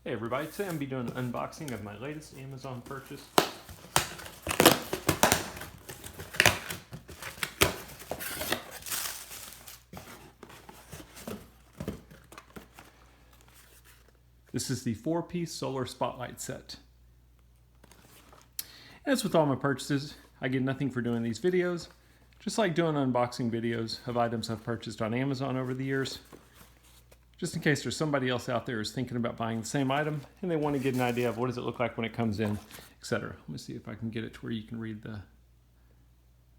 Hey everybody, today I'm going to be doing an unboxing of my latest Amazon purchase. This is the 4-piece solar spotlight set. As with all my purchases, I get nothing for doing these videos, just like doing unboxing videos of items I've purchased on Amazon over the years. Just in case there's somebody else out there who's thinking about buying the same item and they want to get an idea of what does it look like when it comes in, etc. Let me see if I can get it to where you can read the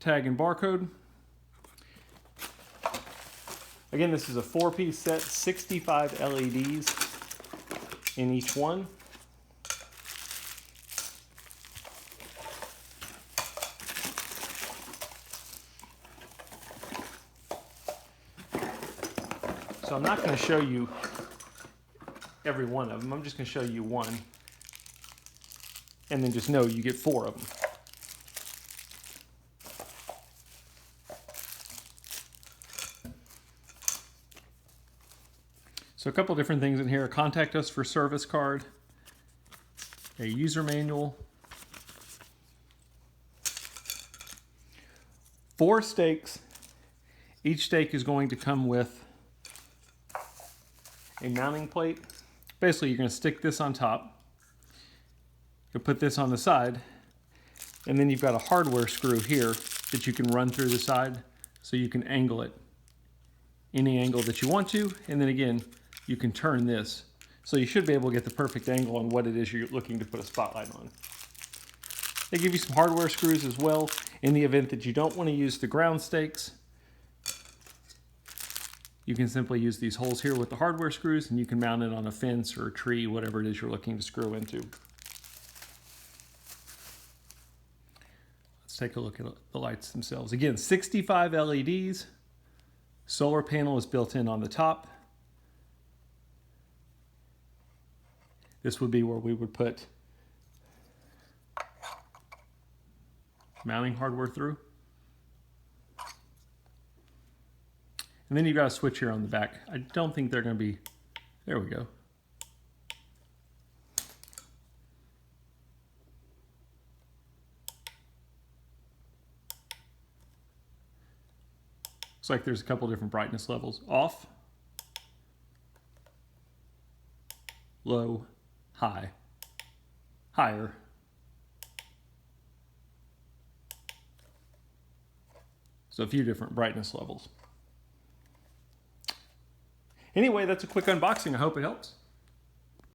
tag and barcode. Again, this is a 4-piece set, 65 LEDs in each one. So I'm not going to show you every one of them. I'm just going to show you one. And then just know you get 4 of them. So a couple different things in here. A contact us for service card. A user manual. 4 stakes. Each stake is going to come with a mounting plate. Basically, you're going to stick this on top. You'll put this on the side, and then you've got a hardware screw here that you can run through the side so you can angle it any angle that you want to, and then again, you can turn this. So you should be able to get the perfect angle on what it is you're looking to put a spotlight on. They give you some hardware screws as well in the event that you don't want to use the ground stakes. You can simply use these holes here with the hardware screws and you can mount it on a fence or a tree, whatever it is you're looking to screw into. Let's take a look at the lights themselves. Again, 65 LEDs. Solar panel is built in on the top. This would be where we would put mounting hardware through. And then you've got a switch here on the back. I don't think they're going to be, there we go. Looks like there's a couple different brightness levels. Off, low, high, higher. So a few different brightness levels. Anyway, that's a quick unboxing. I hope it helps.